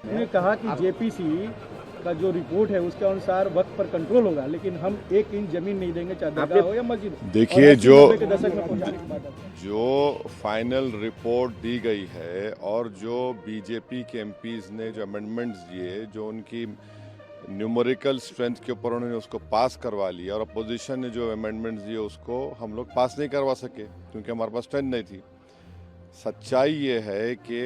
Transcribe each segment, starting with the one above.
ने कहा कि जेपीसी का जो रिपोर्ट है उसके अनुसार वक्त पर कंट्रोल होगा, लेकिन हम 1 इंच जमीन नहीं देंगे, चाहे दरगाह हो या मस्जिद हो। देखिए, और 80-90 के दशक में पहुंचाने की बात है। जो फाइनल रिपोर्ट दी गई है और जो बीजेपी के एमपीज ने जो अमेंडमेंट्स दिए, जो उनकी न्यूमेरिकल स्ट्रेंथ के ऊपर उन्होंने उसको पास करवा लिया, और अपोजिशन ने जो अमेंडमेंट्स दिए उसको हम लोग पास नहीं करवा सके क्योंकि हमारे पास स्ट्रेंथ नहीं थी। सच्चाई ये है कि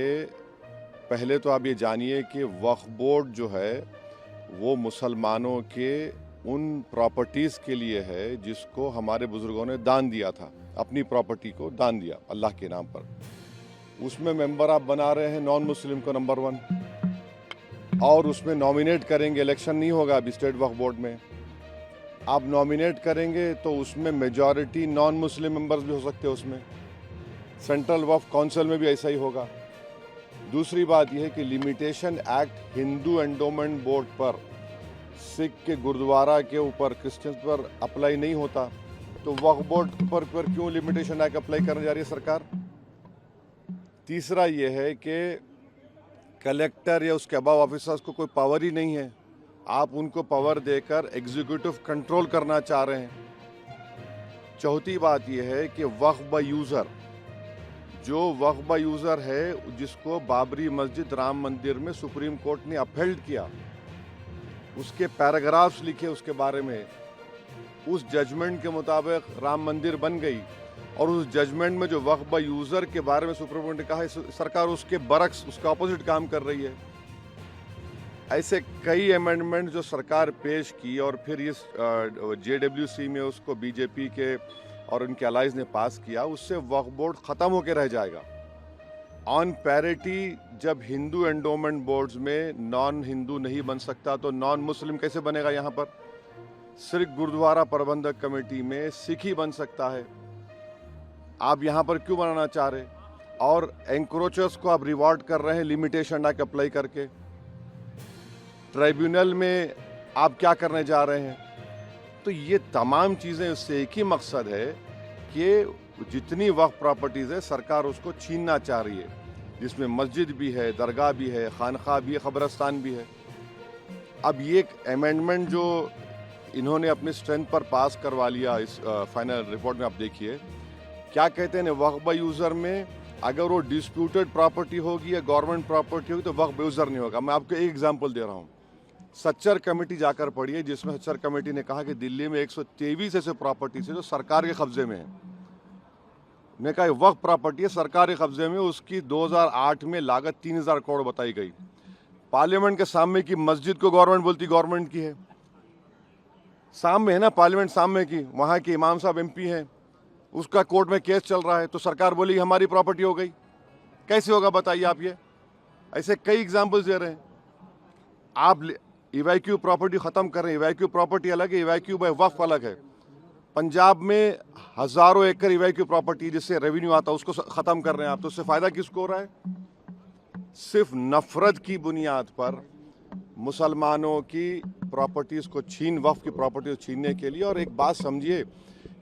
पहले तो आप ये जानिए कि वक्फ बोर्ड जो है वो मुसलमानों के उन प्रॉपर्टीज़ के लिए है जिसको हमारे बुजुर्गों ने दान दिया था, अपनी प्रॉपर्टी को दान दिया अल्लाह के नाम पर। उसमें मेंबर आप बना रहे हैं नॉन मुस्लिम को नंबर 1, और उसमें नॉमिनेट करेंगे, इलेक्शन नहीं होगा अभी स्टेट वक्फ बोर्ड में। आप नॉमिनेट करेंगे तो उसमें मेजॉरिटी नॉन मुस्लिम मेंबर्स भी हो सकते हैं उसमें। सेंट्रल वक्फ काउंसिल में भी ऐसा ही होगा। दूसरी बात यह है कि limitation act Hindu endowment board पर, सिख के गुरुद्वारा के ऊपर, क्रिश्चियंस पर अप्लाई नहीं होता, तो वक्फ बोर्ड पर क्यों लिमिटेशन एक्ट अप्लाई करने जा रही है सरकार। तीसरा यह है कि कलेक्टर या उसके अबाव ऑफिसर्स को कोई पावर ही नहीं है, आप उनको पावर देकर एग्जीक्यूटिव कंट्रोल करना चाह रहे हैं। चौथी बात यह है कि वक्फ बाय यूज़र, जो वक्फ बाय यूज़र है जिसको बाबरी मस्जिद राम मंदिर में सुप्रीम कोर्ट ने अपहेल्ड किया, उसके पैराग्राफ्स लिखे उसके बारे में, उस जजमेंट के मुताबिक राम मंदिर बन गई, और उस जजमेंट में जो वक्फ बाय यूज़र के बारे में सुप्रीम कोर्ट ने कहा है, सरकार उसके बरक्स, उसका ऑपोजिट काम कर रही है। ऐसे कई अमेंडमेंट जो सरकार पेश की और फिर इस जेडब्ल्यूसी में उसको बीजेपी के और उनके अलाइज ने पास किया, उससे वक्फ बोर्ड ख़त्म होकर रह जाएगा। ऑन पैरिटी, जब हिंदू एंडोमेंट बोर्ड्स में नॉन हिंदू नहीं बन सकता तो नॉन मुस्लिम कैसे बनेगा। यहाँ पर सिर्फ गुरुद्वारा प्रबंधक कमेटी में सिख ही बन सकता है, आप यहाँ पर क्यों बनाना चाह रहे। और एंक्रोचर्स को आप रिवॉर्ड कर रहे हैं लिमिटेशन एक्ट अप्लाई करके। ट्राइब्यूनल में आप क्या करने जा रहे हैं। तो ये तमाम चीज़ें, उससे एक ही मकसद है कि जितनी वक्फ प्रॉपर्टीज़ है सरकार उसको छीनना चाह रही है, जिसमें मस्जिद भी है, दरगाह भी है, खानखा भी है, क़ब्रिस्तान भी है। अब ये एक अमेंडमेंट जो इन्होंने अपनी स्ट्रेंथ पर पास करवा लिया, इस फाइनल रिपोर्ट में आप देखिए क्या कहते हैं, वक्फ बाय यूज़र में अगर वो डिस्प्यूटेड प्रॉपर्टी होगी या गवर्नमेंट प्रॉपर्टी होगी तो वक्फ बाय यूज़र नहीं होगा। मैं आपको एक एग्जांपल दे रहा हूँ, सच्चर कमेटी जाकर पढ़िए, जिसमें सच्चर कमेटी ने कहा कि दिल्ली में 123 ऐसे प्रॉपर्टीज है जो सरकार के कब्जे में है। ने कहा वक्फ प्रॉपर्टी है सरकार के कब्जे में, उसकी 2008 में लागत 3000 करोड़ बताई गई। पार्लियामेंट के सामने की मस्जिद को गवर्नमेंट बोलती गवर्नमेंट की है, सामने है ना पार्लियामेंट सामने की, वहाँ के इमाम साहब एमपी हैं, उसका कोर्ट में केस चल रहा है, तो सरकार बोली हमारी प्रॉपर्टी हो गई। कैसे होगा बताइए आप। ये ऐसे कई एग्जाम्पल्स दे रहे हैं। आप इवैक्यू प्रॉपर्टी ख़त्म कर रहे हैं, इवैक्यू प्रॉपर्टी अलग है, इवैक्यू बाय वक्फ अलग है। पंजाब में हज़ारों एकड़ इवैक्यू प्रॉपर्टी जिससे रेवेन्यू आता है उसको ख़त्म कर रहे हैं आप, तो उससे फ़ायदा किसको हो रहा है। सिर्फ नफ़रत की बुनियाद पर मुसलमानों की प्रॉपर्टीज़ को वक्फ की प्रॉपर्टीज़ छीनने के लिए। और एक बात समझिए,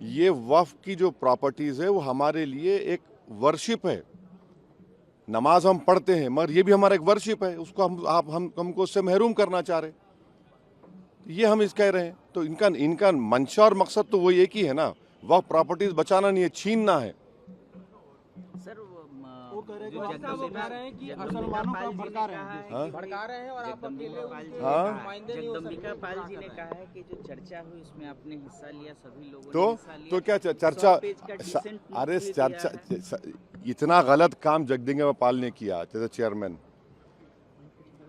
ये वक्फ की जो प्रॉपर्टीज़ है वो हमारे लिए एक वर्शिप है। नमाज हम पढ़ते हैं मगर ये भी हमारा एक वर्शिप है, उसको हमको उससे महरूम करना चाह रहे, ये हम इस कह रहे हैं। तो इनका मंशा और मकसद तो वो एक ही है ना, वक्फ प्रॉपर्टीज बचाना नहीं है, छीनना है। सर वो कह रहे हैं कि मुसलमानों को भड़का रहे हैं और आप जगदम्बिका पाल जी ने कहा है कि जो चर्चा हुई उसमें आपने हिस्सा लिया, सभी लोगों ने तो क्या चर्चा, अरे चर्चा, इतना गलत काम जगदम्बिका पाल ने किया जैसे चेयरमैन,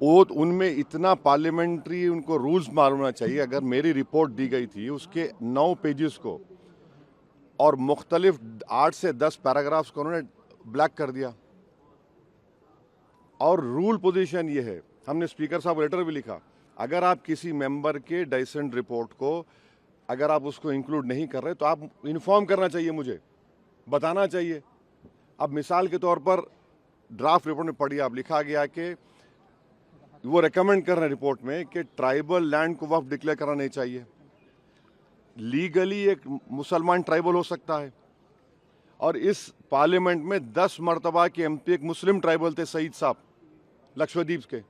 वो उनमें इतना पार्लियामेंट्री उनको रूल्स मालूम होना चाहिए। अगर मेरी रिपोर्ट दी गई थी उसके 9 पेजेस को और मुख्तलिफ 8 से 10 पैराग्राफ्स को उन्होंने ब्लैक कर दिया। और रूल पोजीशन ये है, हमने स्पीकर साहब लेटर भी लिखा, अगर आप किसी मेंबर के डाइसेंट रिपोर्ट को अगर आप उसको इंक्लूड नहीं कर रहे तो आप इन्फॉर्म करना चाहिए, मुझे बताना चाहिए। अब मिसाल के तौर पर ड्राफ्ट रिपोर्ट में पढ़िए, आप लिखा गया कि वो रेकमेंड कर रहे हैं रिपोर्ट में कि ट्राइबल लैंड को वक्फ डिक्लेयर करना नहीं चाहिए। लीगली एक मुसलमान ट्राइबल हो सकता है, और इस पार्लियामेंट में 10 मरतबा के एमपी एक मुस्लिम ट्राइबल थे, सईद साहब लक्षद्वीप के,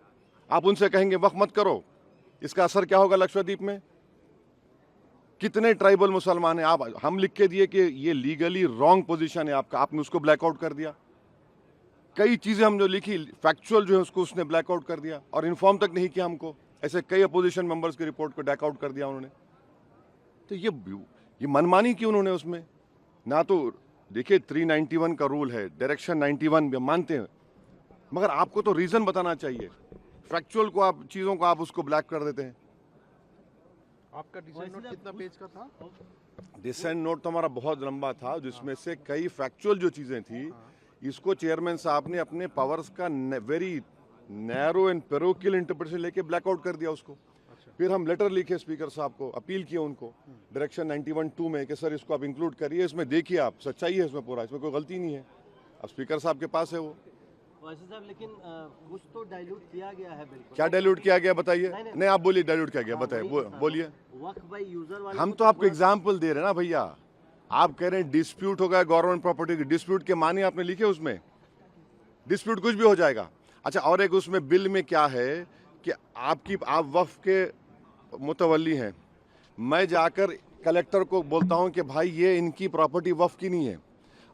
आप उनसे कहेंगे वक्फ मत करो, इसका असर क्या होगा लक्षद्वीप में? कितने ट्राइबल मुसलमान हैं? आप हम लिख के दिए कि ये लीगली रॉन्ग पोजीशन है आपका, आपने उसको ब्लैकआउट कर दिया। कई चीजें हम जो लिखी फैक्चुअल जो है उसको उसने ब्लैकआउट कर दिया और इन्फॉर्म तक नहीं किया हमको। ऐसे कई अपोजिशन मेंबर्स की रिपोर्ट को बैकआउट कर दिया उन्होंने। तो ये मनमानी की उन्होंने उसमें ना तो देखिए 391 का रूल है, डायरेक्शन 91 भी मानते हैं, मगर आपको तो रीजन बताना चाहिए। फैक्चुअल को आप चीजों को आप उसको ब्लैक कर देते हैं। आपका डिसाइड नोट कितना पेज का था? डिसेंट नोट तो हमारा बहुत लंबा था, जिसमें से कई फैक्चुअल जो चीजें थी इसको चेयरमैन साहब ने अपने पावर्स का very narrow and parochial interpretation लेके ब्लैकआउट कर दिया उसको। फिर हम लेटर लिखे स्पीकर साहब को, अपील किए उनको डायरेक्शन 91(2) में कि सर इसको आप इंक्लूड करिए, इसमें देखिए आप सच्चाई है इसमें पूरा, इसमें कोई गलती नहीं है। अब स्पीकर साहब के पास है वो। वासी साहब, लेकिन कुछ तो डाइल्यूट किया गया है बिल्कुल। क्या डाइल्यूट किया गया बताइए? नहीं आप बोलिए डाइल्यूट किया गया, बताइए बोलिए। वक्फ बाय यूजर वाले हम तो आपको एग्जाम्पल दे रहे हैं ना भैया। आप कह रहे हैं डिस्प्यूट होगा गवर्नमेंट प्रॉपर्टी की, डिस्प्यूट के माने आपने लिखे उसमें, डिस्प्यूट कुछ भी हो जाएगा। अच्छा, और एक उसमें बिल में क्या है कि आप वक्फ के मुतवल्ली हैं, मैं जाकर कलेक्टर को बोलता हूं कि भाई ये इनकी प्रॉपर्टी वक्फ की नहीं है,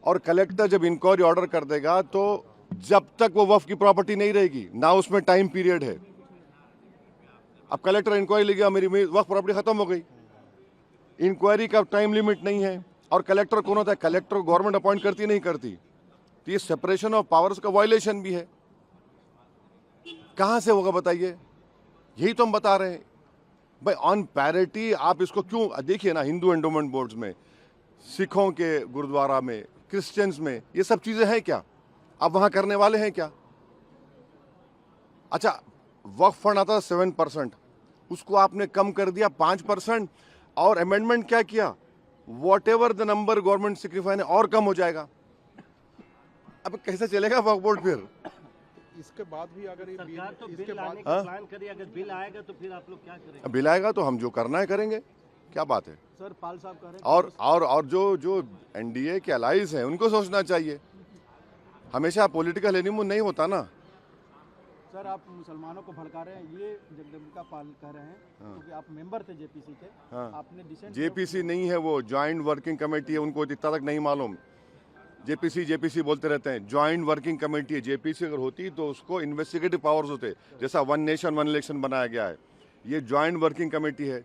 और कलेक्टर जब इंक्वायरी ऑर्डर कर देगा तो जब तक वो वक्फ की प्रॉपर्टी नहीं रहेगी ना उसमें टाइम पीरियड है। अब कलेक्टर इंक्वायरी ले गया, मेरी वक्फ प्रॉपर्टी खत्म हो गई, इंक्वायरी का टाइम लिमिट नहीं है। और कलेक्टर कौन होता है? कलेक्टर गवर्नमेंट अपॉइंट करती नहीं करती, तो ये सेपरेशन ऑफ पावर्स का वायलेशन भी है। कहां से होगा बताइए? यही तो हम बता रहे हैं भाई। ऑन पैरिटी आप इसको क्यों देखिए ना, हिंदू एंडोमेंट बोर्ड्स में, सिखों के गुरुद्वारा में, क्रिश्चियंस में, ये सब चीजें हैं क्या? आप वहां करने वाले हैं क्या? अच्छा, वक्फ फंड आता था 7%, उसको आपने कम कर दिया 5%, और अमेंडमेंट क्या किया? What ever the number government sacrifice है और कम हो जाएगा। अब कैसे चलेगा वक्फ बोर्ड? फिर इसके बाद भी अगर ये सरकार तो इसके बिल बाद लाने का प्लान करिए, अगर बिल आएगा तो फिर आप लोग क्या करेंगे? बिल आएगा तो हम जो करना है करेंगे, क्या बात है। सर पाल साहब कह रहे हैं और जो एनडीए के अलाइज हैं उनको सोचना चाहिए। हमेशा पॉलिटिकल एनिमल नहीं होता ना। सर आप मुसलमानों को भड़का रहे हैं, ये जगदम्बिका पाल कह रहे हैं, क्योंकि आप मेंबर थे जेपीसी के। आपने डिसेंट जेपीसी नहीं है वो, ज्वाइंट वर्किंग कमेटी है, उनको इतना तक नहीं मालूम। जेपीसी बोलते रहते हैं, ज्वाइंट वर्किंग कमेटी है। जेपीसी अगर होती तो उसको इन्वेस्टिगेटिव पावर्स होते, जैसा वन नेशन वन इलेक्शन बनाया गया है। ये ज्वाइंट वर्किंग कमेटी है।